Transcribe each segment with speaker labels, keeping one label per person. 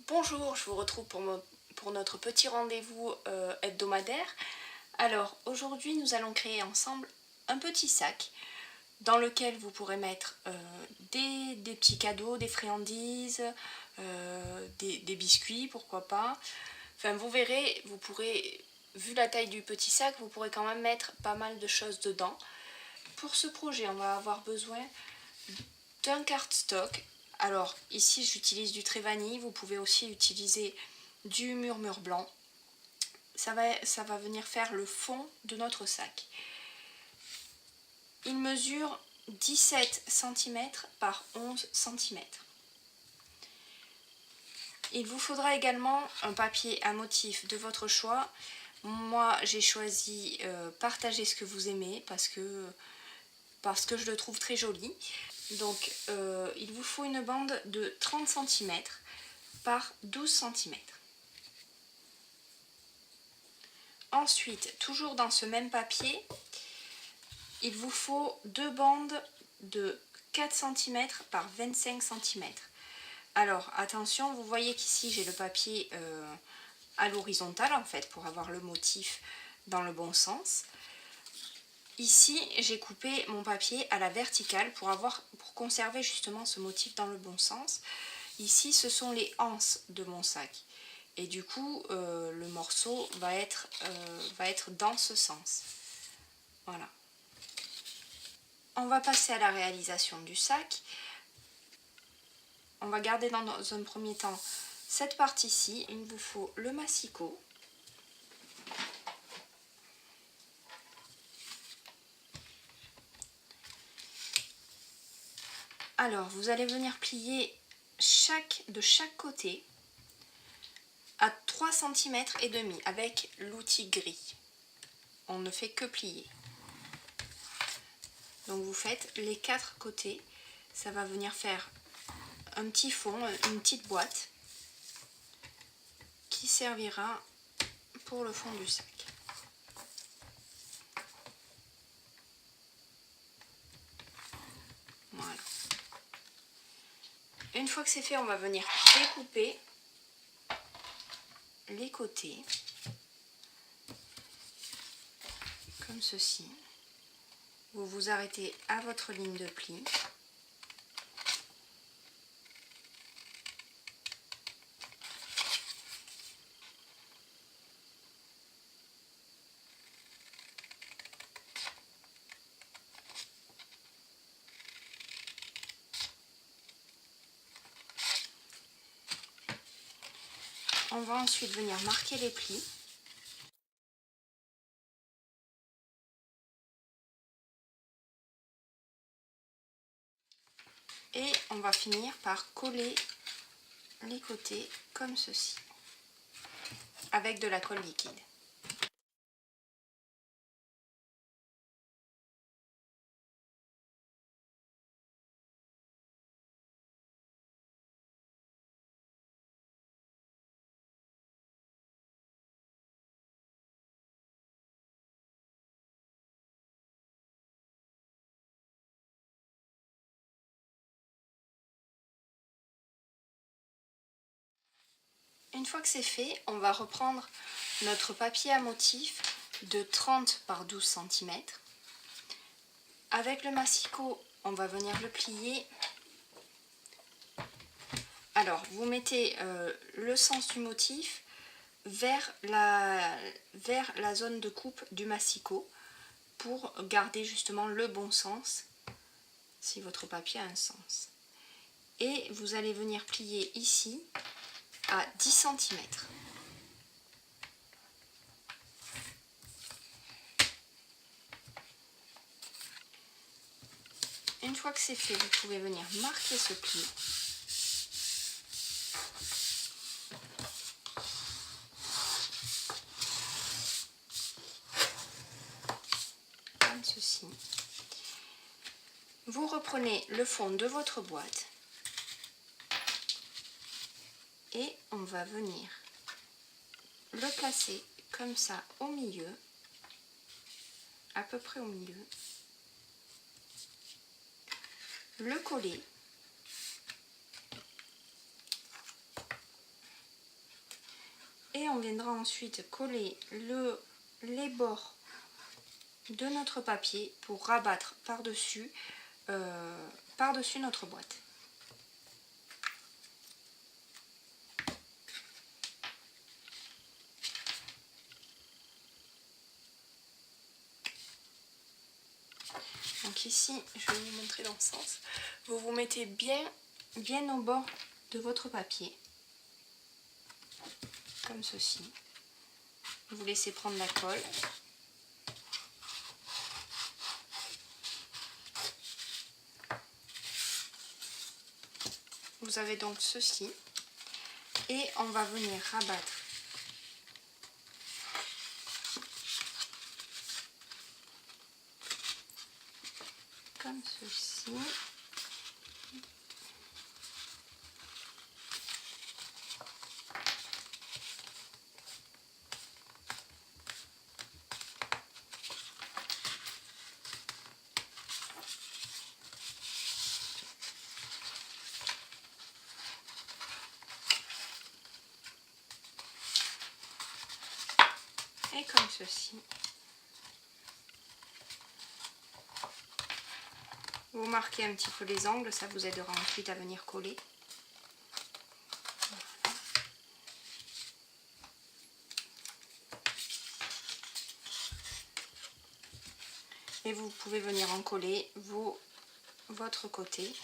Speaker 1: Bonjour, je vous retrouve pour notre petit rendez-vous hebdomadaire. Alors aujourd'hui nous allons créer ensemble un petit sac dans lequel vous pourrez mettre des petits cadeaux, des friandises, des biscuits, pourquoi pas. Enfin vous verrez, vous pourrez, vu la taille du petit sac, vous pourrez quand même mettre pas mal de choses dedans. Pour ce projet on va avoir besoin d'un cardstock. Alors ici j'utilise du trait vanille, vous pouvez aussi utiliser du murmure blanc. Ça va venir faire le fond de notre sac. Il mesure 17 cm par 11 cm. Il vous faudra également un papier à motif de votre choix. Moi j'ai choisi Partagez ce que vous aimez parce que je le trouve très joli. Donc il vous faut une bande de 30 cm par 12 cm. Ensuite, toujours dans ce même papier, il vous faut deux bandes de 4 cm par 25 cm. Alors attention, vous voyez qu'ici j'ai le papier à l'horizontale en fait pour avoir le motif dans le bon sens. Ici, j'ai coupé mon papier à la verticale pour conserver justement ce motif dans le bon sens. Ici, ce sont les anses de mon sac. Et du coup, le morceau va être dans ce sens. Voilà. On va passer à la réalisation du sac. On va garder dans un premier temps cette partie-ci. Il vous faut le massicot. Alors, vous allez venir plier de chaque côté à 3 cm et demi avec l'outil gris. On ne fait que plier. Donc vous faites les 4 côtés. Ça va venir faire un petit fond, une petite boîte qui servira pour le fond du sac. Voilà. Une fois que c'est fait, on va venir découper les côtés comme ceci. Vous vous arrêtez à votre ligne de pli. On va ensuite venir marquer les plis. Et on va finir par coller les côtés comme ceci, avec de la colle liquide. Une fois que c'est fait, on va reprendre notre papier à motif de 30 par 12 cm. Avec le massicot, on va venir le plier. Alors, vous mettez le sens du motif vers la zone de coupe du massicot pour garder justement le bon sens, si votre papier a un sens. Et vous allez venir plier ici à 10 cm. Une fois que c'est fait, vous pouvez venir marquer ce pli. Comme ceci. Vous reprenez le fond de votre boîte et on va venir le placer comme ça au milieu, à peu près au milieu, le coller Et on viendra ensuite coller les bords de notre papier pour rabattre par-dessus notre boîte. Donc ici, je vais vous montrer dans ce sens. Vous vous mettez bien au bord de votre papier, comme ceci. Vous laissez prendre la colle. Vous avez donc ceci. Et on va venir rabattre comme ceci. Et comme ceci. Vous marquez un petit peu les angles, ça vous aidera ensuite à venir coller. Et vous pouvez venir en coller votre côté.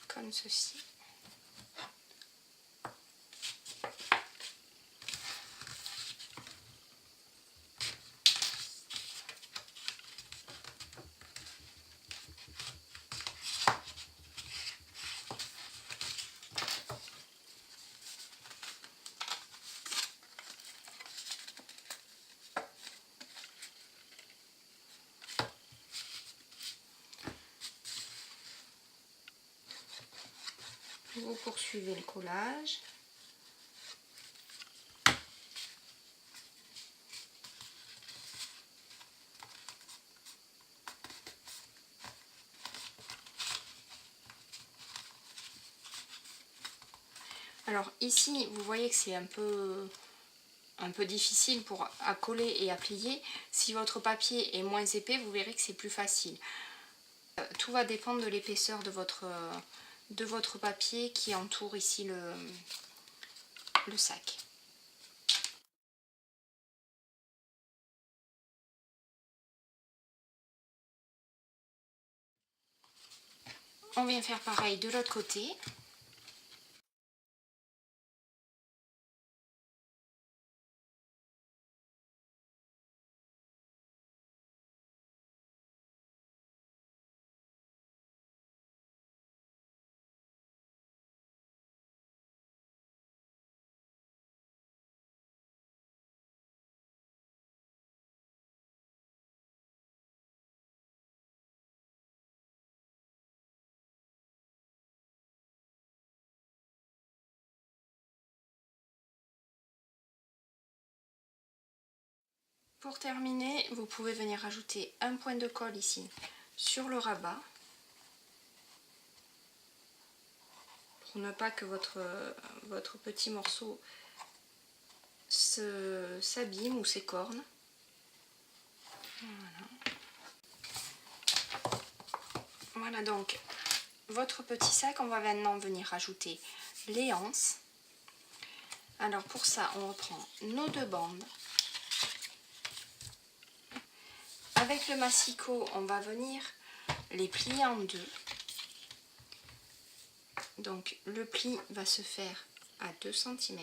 Speaker 1: Comme ceci. Vous poursuivez le collage. Alors ici, vous voyez que c'est un peu difficile à coller et à plier. Si votre papier est moins épais, vous verrez que c'est plus facile. Tout va dépendre de l'épaisseur de votre papier qui entoure ici le sac. On vient faire pareil de l'autre côté. Pour terminer, vous pouvez venir ajouter un point de colle ici sur le rabat pour ne pas que votre petit morceau s'abîme ou s'écorne. Voilà donc votre petit sac. On va maintenant venir ajouter les anses. Alors pour ça, on reprend nos deux bandes. Avec le massicot, on va venir les plier en deux. Donc le pli va se faire à 2 cm.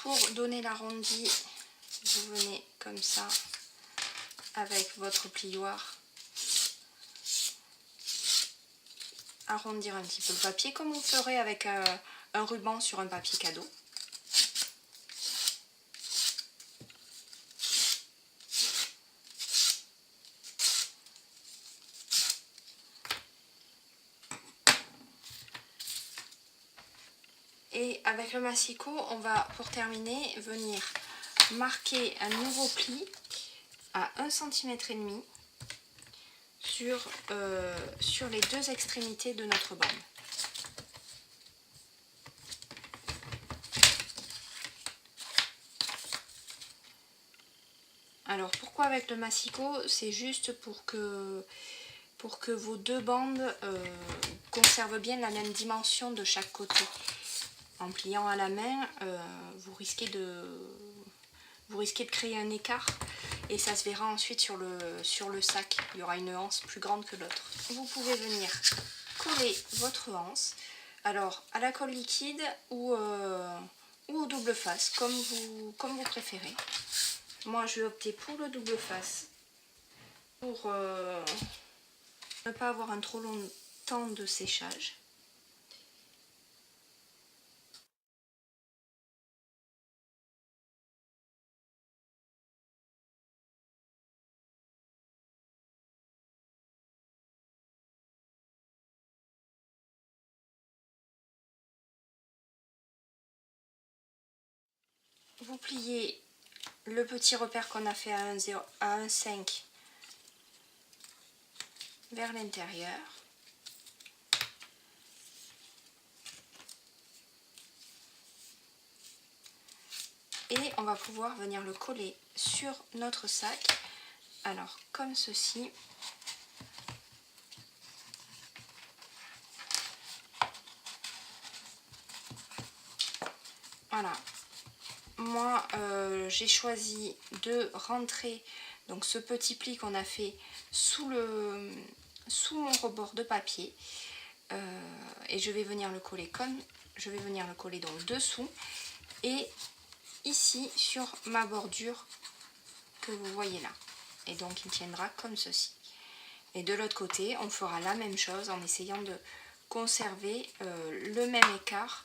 Speaker 1: Pour donner l'arrondi, vous venez comme ça avec votre plioir arrondir un petit peu le papier comme vous ferez avec un ruban sur un papier cadeau. Et avec le massicot, on va pour terminer venir marquer un nouveau pli à 1,5 cm sur les deux extrémités de notre bande. Alors pourquoi avec le massicot? C'est juste pour que vos deux bandes conservent bien la même dimension de chaque côté. En pliant à la main, vous risquez de créer un écart et ça se verra ensuite sur le sac. Il y aura une anse plus grande que l'autre. Vous pouvez venir coller votre anse, alors à la colle liquide ou au double face, comme vous préférez. Moi je vais opter pour le double face pour ne pas avoir un trop long temps de séchage. Vous pliez le petit repère qu'on a fait à 1,5 vers l'intérieur. Et on va pouvoir venir le coller sur notre sac. Alors comme ceci. Voilà. Moi j'ai choisi de rentrer donc ce petit pli qu'on a fait sous mon rebord de papier et je vais venir le coller donc dessous et ici sur ma bordure que vous voyez là, et donc il tiendra comme ceci. Et de l'autre côté on fera la même chose en essayant de conserver le même écart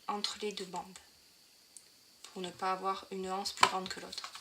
Speaker 1: entre les deux bandes, pour ne pas avoir une anse plus grande que l'autre.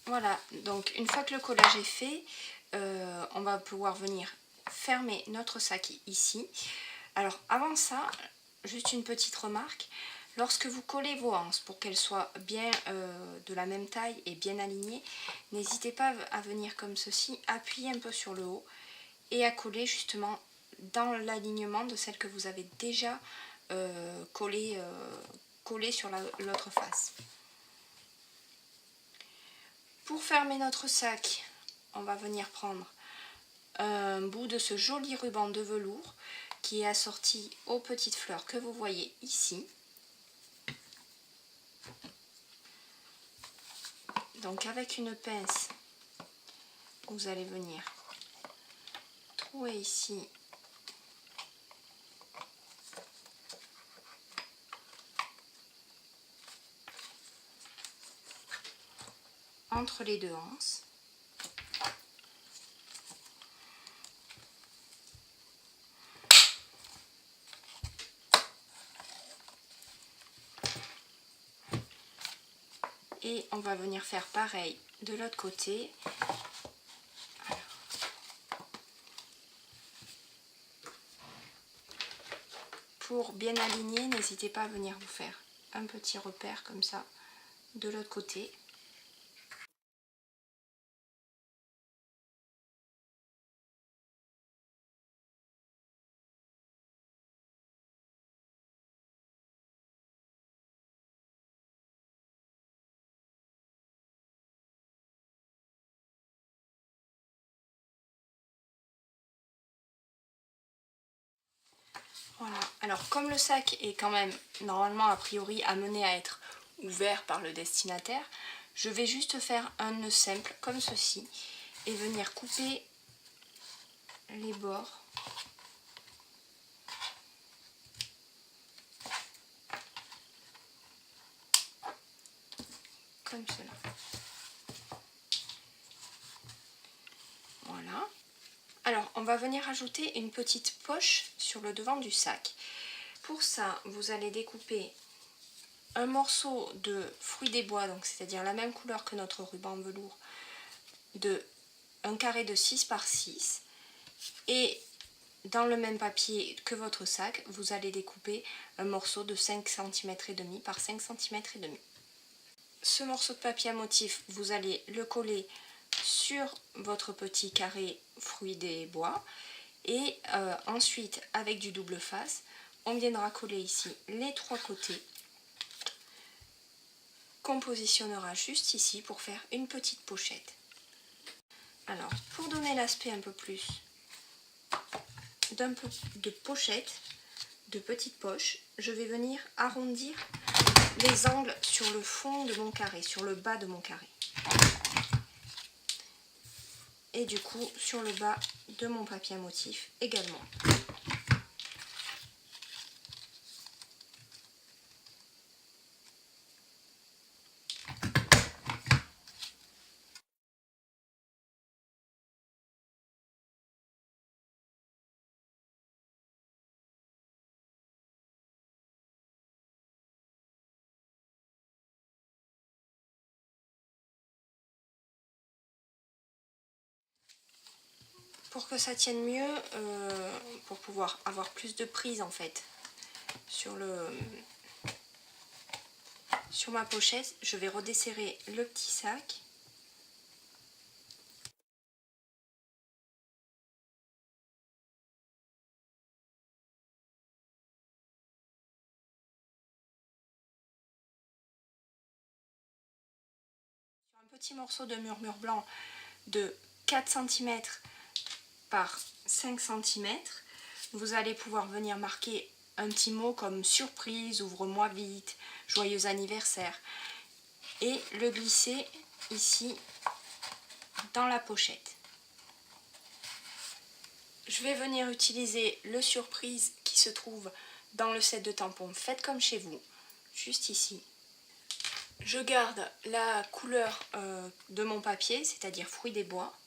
Speaker 1: Voilà, donc une fois que le collage est fait, on va pouvoir venir fermer notre sac ici. Alors avant ça, juste une petite remarque, lorsque vous collez vos anses pour qu'elles soient bien de la même taille et bien alignées, n'hésitez pas à venir comme ceci, appuyer un peu sur le haut et à coller justement dans l'alignement de celle que vous avez déjà collée coller sur l'autre face. Pour fermer notre sac, on va venir prendre un bout de ce joli ruban de velours qui est assorti aux petites fleurs que vous voyez ici. Donc avec une pince, vous allez venir trouer ici entre les deux anses. Et on va venir faire pareil de l'autre côté. Alors. Pour bien aligner, n'hésitez pas à venir vous faire un petit repère comme ça de l'autre côté. Voilà, alors comme le sac est quand même normalement a priori amené à être ouvert par le destinataire, je vais juste faire un nœud simple comme ceci et venir couper les bords comme cela. Voilà. Alors on va venir ajouter une petite poche sur le devant du sac. Pour ça, vous allez découper un morceau de fruit des bois, donc c'est-à-dire la même couleur que notre ruban velours, de un carré de 6 par 6, et dans le même papier que votre sac, vous allez découper un morceau de 5 cm et demi par 5 cm et demi. Ce morceau de papier à motif, vous allez le coller sur votre petit carré fruit des bois, et ensuite avec du double face, on viendra coller ici les trois côtés qu'on positionnera juste ici pour faire une petite pochette. Alors, pour donner l'aspect un peu plus d'un peu de pochette, de petite poche, je vais venir arrondir les angles sur le fond de mon carré, sur le bas de mon carré. Et du coup, sur le bas de mon papier à motif également. Pour que ça tienne mieux, pour pouvoir avoir plus de prise en fait sur ma pochette, je vais redesserrer le petit sac. Sur un petit morceau de murmure blanc de 4 cm par 5 cm, vous allez pouvoir venir marquer un petit mot comme surprise, ouvre-moi vite, joyeux anniversaire, et le glisser ici dans la pochette. Je vais venir utiliser le surprise qui se trouve dans le set de tampons Faites comme chez vous, juste ici. Je garde la couleur de mon papier, c'est-à-dire fruit des bois.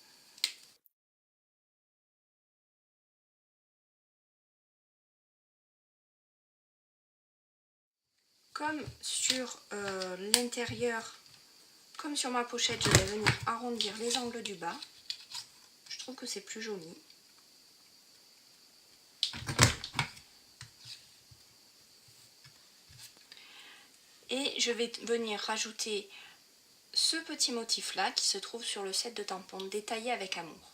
Speaker 1: Comme sur l'intérieur, comme sur ma pochette, je vais venir arrondir les angles du bas. Je trouve que c'est plus joli. Et je vais venir rajouter ce petit motif là qui se trouve sur le set de tampons détaillé avec amour.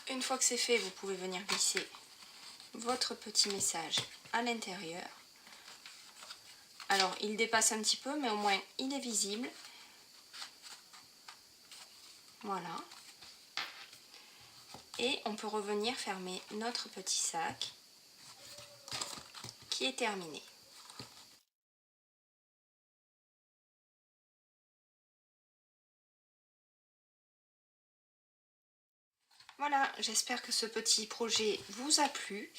Speaker 1: Une fois que c'est fait, vous pouvez venir glisser votre petit message à l'intérieur. Alors, il dépasse un petit peu, mais au moins, il est visible. Voilà. Et on peut revenir fermer notre petit sac qui est terminé. Voilà, j'espère que ce petit projet vous a plu.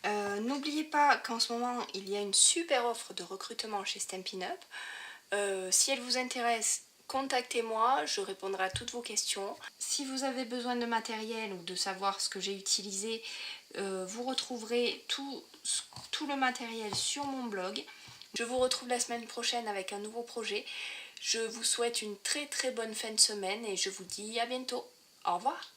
Speaker 1: N'oubliez pas qu'en ce moment, il y a une super offre de recrutement chez Stampin' Up. Si elle vous intéresse, contactez-moi, je répondrai à toutes vos questions. Si vous avez besoin de matériel ou de savoir ce que j'ai utilisé, vous retrouverez tout le matériel sur mon blog. Je vous retrouve la semaine prochaine avec un nouveau projet. Je vous souhaite une très bonne fin de semaine et je vous dis à bientôt. Au revoir.